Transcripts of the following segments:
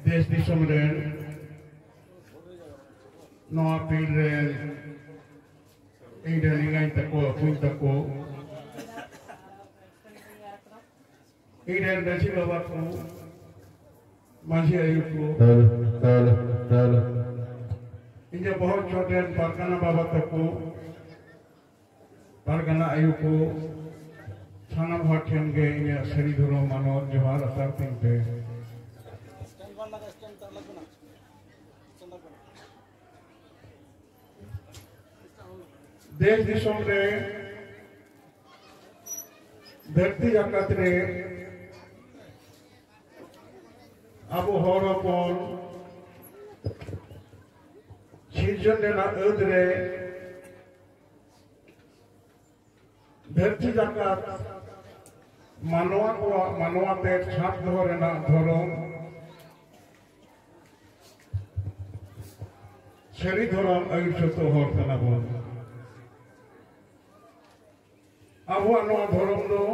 देश दिसम रे नवा पीढ़ रे इन निगाई तको पुन तको इन रची बाबा को मांझी आयु को इनके बहुत छोटे परगना बाबा तको परगना आयु को थाना भाटियन के इन सरी धुरो मानो जोहार अतर तीन पे देश दिसोम रे धरती जाकत रे अब हर अपन सिरजन रेना अद रे धरती जाकत मानवा को मानवा ते छाप दो रेना धरम सरी धरम आयुष्य तो हर कना बोल अब नवा धरम दो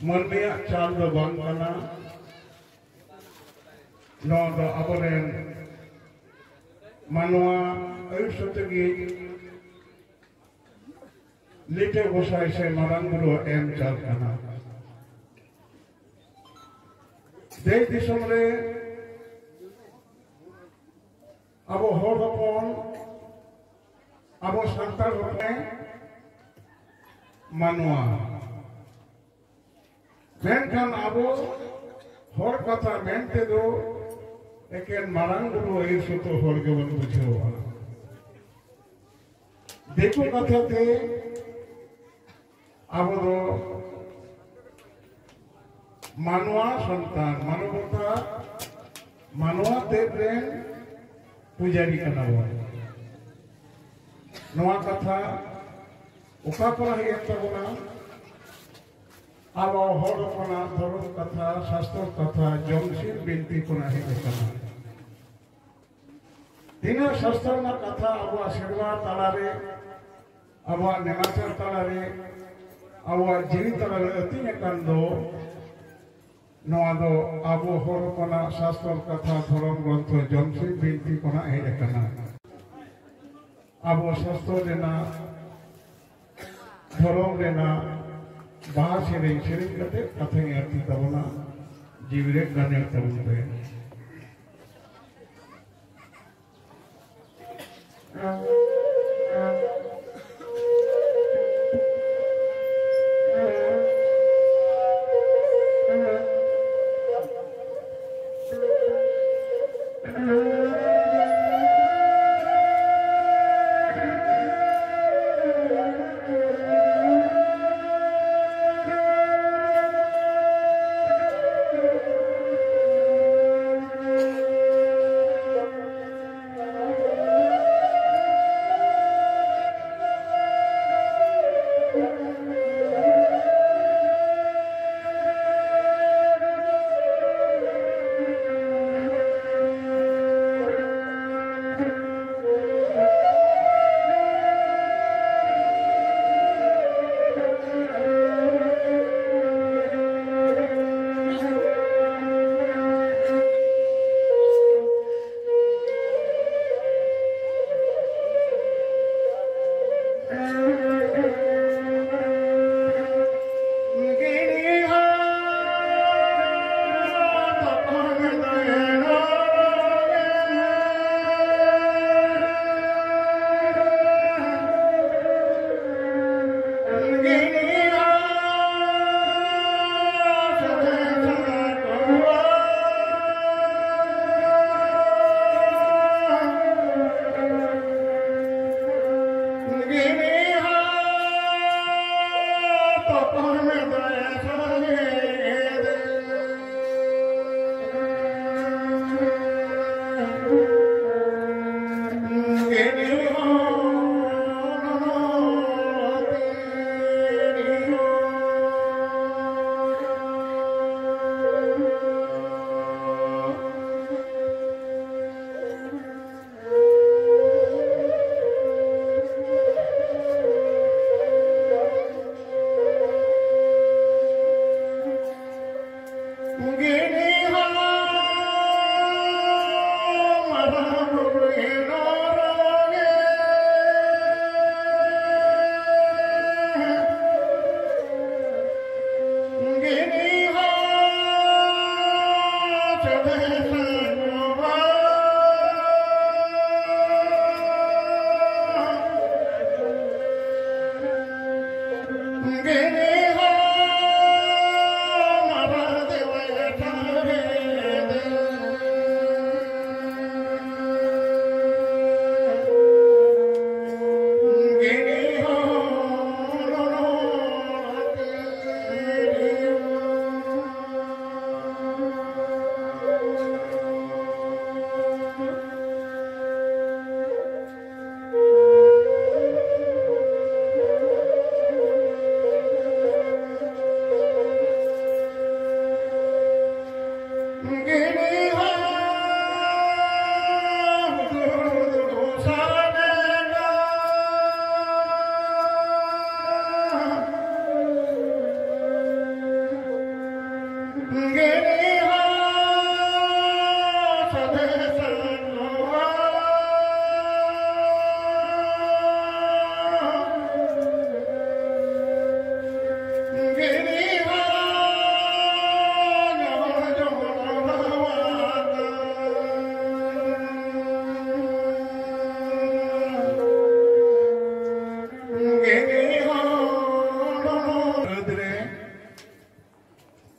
मनमिया चाल दो बांग कना नौ दो अबरेन मानवा आयुष्य तगी लिटे गोसाई से मारांग बुरो एम चाल कना देश दिसम रे अब हर हपन अब संतान होते मानवा मेनखान अब हर कथा मेनते दो एकेन मारांग गुरु आयुष्य तो हर के बन बुझेवा देखो कथा थे अब दो मानवा संतान मानवता मानवा ते प्रेम पुजारी कना हुआ नवा कथा उका पर है तबना अब हर अपना धर्म कथा शास्त्र कथा जमशील बिनती कोना है कथा तीन शास्त्र ना कथा अब आशीर्वाद तालारे अब नेमाचर तालारे अब जीवी तालारे अति ने कंदो नवा दो अब हर अपना शास्त्र कथा धर्म ग्रंथ जमशील बिनती कोना है कथा अब शास्त्र देना धर्म देना बाहर से नहीं शरीर करते कथे अर्थ तबना जीवरे गाने तबुते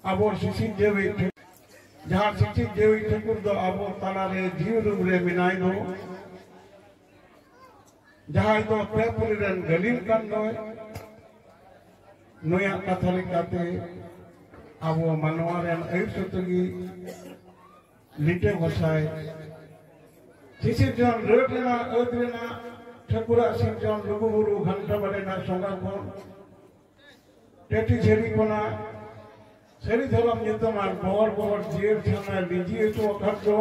Abo sisi dewi jahar sisi dewi Thakur do abo talare jiurum re minai do jahar do pepuri ren galil kan noy noya kathali kate abo manwa ren ayut sotugi lite bosai sisi jon rotena odrena ठाकुरा sisi jon luguburu ghanta barena songa kon teti jeri kona Seri dalam nyataman bawar jir chana liji itu akaddo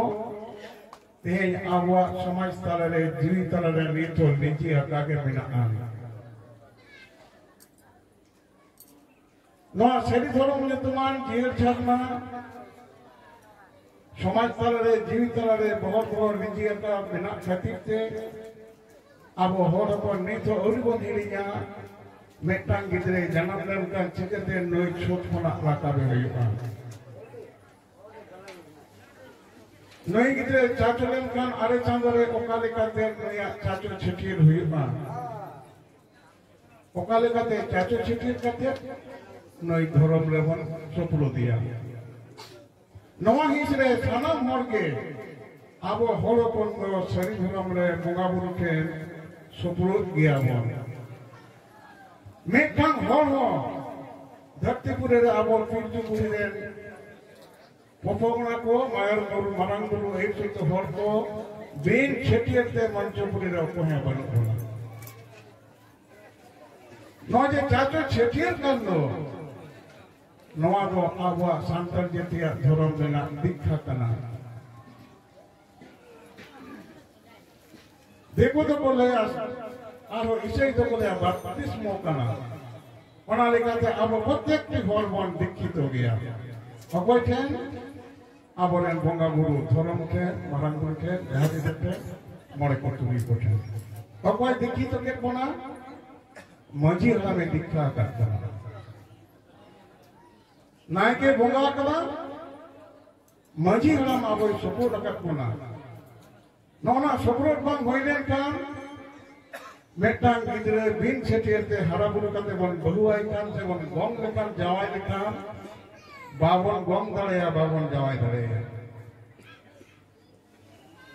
teh awak samaj talare jiri talare nito liji akage binaan. No seri dalam nyataman jir chana samaj talare jiri talare bawar liji akage binaan khatir te abo hor apon nito uribon hirinya Metang gidre janam lemkan cikete noi chot khona lakabe hoyuga noi gidre chacho lemkan are chandore okale kate noya chacho chitir hoyuga okale kate chacho chitir kate noi dhorom lebon sopulo dia noa hisre sanam morge abo holopon do sari dhorom re bonga buru ke sopulo gia bon Metang horo धरती पुरे रे आबो पिंटू पुरे रे पोपोगना को मायर गुरु मरंग गुरु एक तो हर को बेन छेटियते मंच पुरे रे को है बन बोला नो जे चाचो छेटियर करनो नवा दो आबो सांतर जेतिया धरम देना दीक्षा कना देखो तो बोले आरो इसे तो बोले बपतिस्मो कना ona lekate abo protekti hormon dikkhit ho gaya akoy ten aboren bonga guru thorom ke marang guru ke jahati dette more kotumi kote akoy dikkhit ke bona maji rame dikha karta nae ke bonga kala maji ram aboy support akat bona nona support bang hoilen kan Metang gidre bin chetierte haraburu kate bon bahuai kan se bon gong lekan jawai lekan babon gong darea babon jawai darea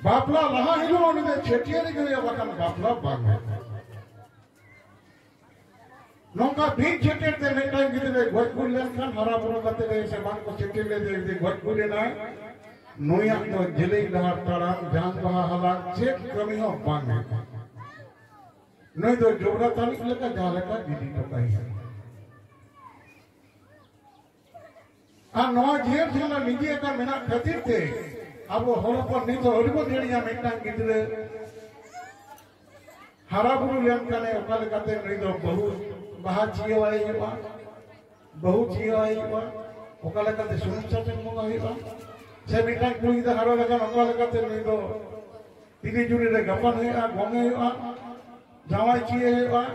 bapla laha hilo oni de chetiere gaya bakan bapla bang nongka bin chetierte metang gidre gojbul lekan haraburu kate de se bang ko chetiere de gojbul na noyak to jelei dahar taram jang baha halak chek kami ho bang नहीं तो जोड़ा तालिक लेका जाले का दीदी तो कहीं आ नवा जेर जला निजी का मेना खातिर थे अब वो होलो पर नहीं तो हरिबो देड़िया मेटांग गिदरे हराबुरु लेन कने ओकाले काते नहीं तो बहु बाहा चियो आई बा बहु चियो आई बा ओकाले काते सुनिचा चे मोगा हिबा से मेटांग कुई दा हरो लगा ओकाले काते नहीं तो तिनी जुरी रे गपन है आ गोंगे आ Jawai cie wa,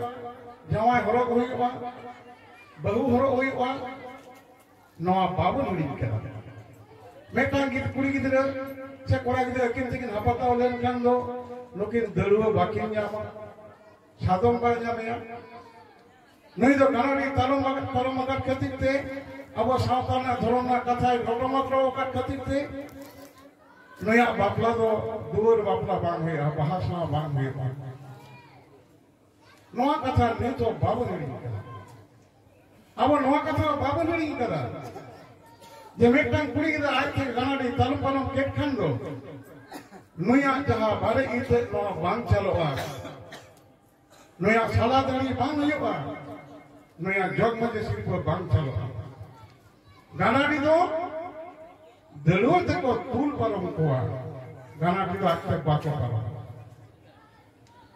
jawai horok hui wa, bahu horok hui wa, नवा बाबन हिड़ी करा मेटांग गिद कुड़ी गिदरा से कोड़ा गिदरा अकिन तकिन हपाताव लेन खान दो नुकिन दरुवा बाकिन ᱧᱟᱢᱟ सादम बाय ᱧᱟᱢᱮᱭᱟ नुई दो गानाडी तालम मगत खातिर ते अब सावता ना धर्म ना कथा घटमाक्रो का खातिर ते नुया बापला दो दुवर बापला बांग हुआ बहासा बांग हुआ नवा कथा ने तो बाबन हिड़ी करा अब नवा कथा बाबन हिड़ी करा जे मेटांग कुड़ी गिदरा आज के गानाडी तालम केट खान दो नुया जहां बारे इते नवा बांग चलोआ नुया साला दाड़ी बांग हुआ नुया जोग मजे सिर्फ बांग चलोआ गानाडी दो दलुर तक तूल परम कोआ गानाडी दो आज तक बाको परम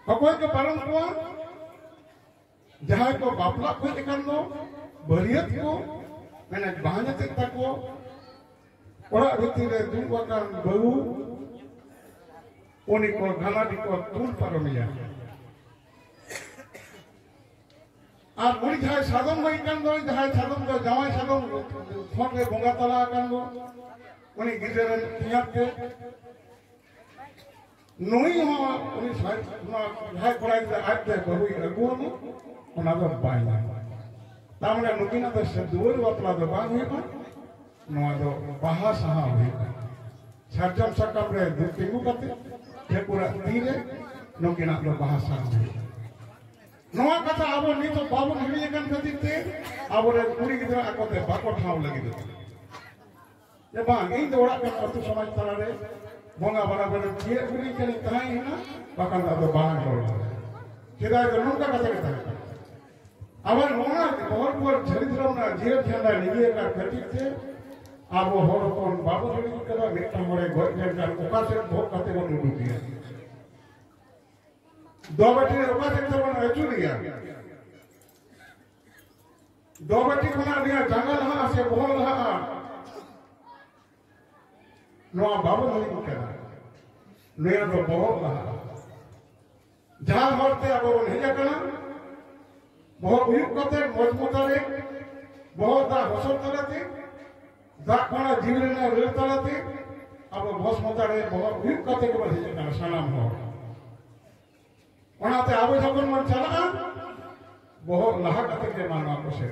अकोय को परम कोआ जहां को बापला को इकन दो बरियत को मैंने बहाने तक को ओड़ा रीति रे दुवाकान बहु उनी को गानाडी को तूल परमिया और मुड़ी जहां सादम गई कन दो जहां सादम दो जवाई सादम फोन रे बोंगा तला कन दो उनी गिदरे तियात के नोई हो उनी साइ जहां कोड़ा दे आते बहु अगुनो ओना दो बाय तामने नुकिना दो सदुर वापला दो बांग हुई नोआ दो बाहा सहा हुई सरजम सकम रे दु तिंगु कते के पूरा तीरे नुकिना दो बाहा सहा हुई नवा कथा अब नी तो बाबू हिड़ी कन खातिर ते अब रे कुड़ी गिदरा आकोते बाको ठाव लगी दे ये बांग इन दोड़ा के अतु समाज तला रे बोंगा बड़ा बड़ा ये कुड़ी कनी तहाई है ना बाकन दो बांग रोल केदा तो नुका कथा कथा अब नोना बहुत बहुत चरित्र ना जीव झंडा निगे का खातिर ते अब होर कोन बाबू हिड़ी कदा मेटा मोरे गोय का ओका से भोग खाते को नुडू दिया दो बेटी रोका सकते बन अचू दिया दो बेटी बना दिया जंगल हा से बोल हा नवा बाबू नहीं करा नया तो बहुत रहा जहां होते अब वो नहीं जाना बहुत उयुक करते मजबूत रे बहुत दा हसर करते दा कोना जीवन में रेल करते अब बहुत मोटा रे बहुत उयुक करते को नहीं जाना सलाम हो ओनाते आबो जखन मन चला बहुत लाहा कते के मानवा को से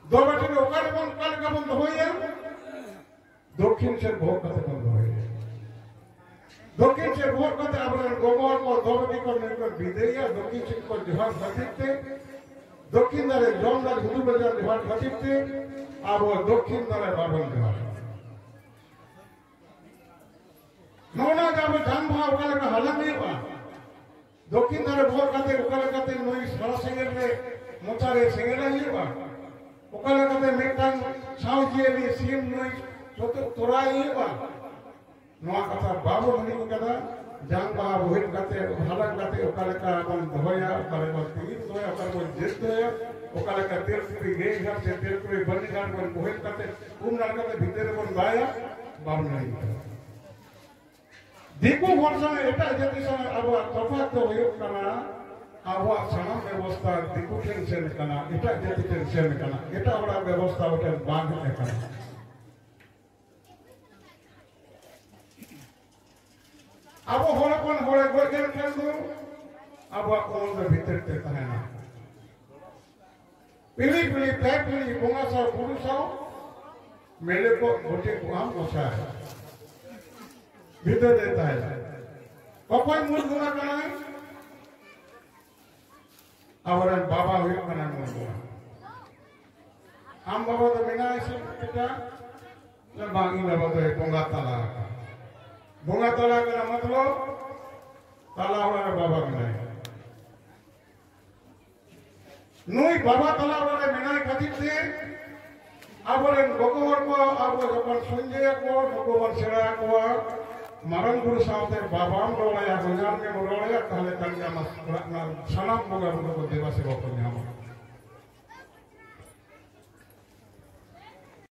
दो बेटे के ओकारे बन काल का बंद होइया दक्षिण से बहुत कते बंद होइया दक्षिण से बहुत कते आबरन गोबर को दो बेटी को लेकर विदेया दक्षिण से को जहां खतिते दक्षिण दारे जोन दार हिंदू बाजार जहां खतिते आबो दक्षिण दारे बाबन जहां नौना जब जान भाव का लगा हलन नहीं हुआ दक्षिण दारे भोर काते उकाले काते नई सारा सेंगेल रे मोचारे सेंगेल नहीं हुआ उकाले काते मेटांग साउजिएली सीम नई तोरा ही हुआ नवा कथा बाबू नहीं कदा जान भाव होइल काते हलन काते उकाले का अपन धोया उकाले को तीर धोया उकाले को जित धोया उकाले का तेल की गे घर से तेल को बनी घाट को होइल काते कुम नाल काते भीतर को बाया बाबू नहीं दिकु वर्षा एटा जति समय अब तफात तो होयो कना अब सनम व्यवस्था दिकु टेंशन कना एटा जति टेंशन कना एटा बड़ा व्यवस्था ओटे बांध के कना अब होलपन होले गोगन कर दो अब कोन दे भीतर ते तहना पीली पीली पैक पीली बोंगा सा पुरुषो मेले को गोटे को हम गोसा है भीतर देता है कोई मूल गुना करना है और बाबा हुई करना मूल गुना हम बाबा तो बिना ऐसे पिता न बांगी बाबा तो बोंगा ताला का मतलब ताला वाला बाबा बिना नोई बाबा ताला वाले बिना खातिर से अब गोगोवर को अब जब संजय को गोगोवर सेड़ा को मारन गुरु सावते बाबाम रोड़ा या गुजार में रोड़ा या कहले कन्या मस सनम बोगा को देवा से को न्याम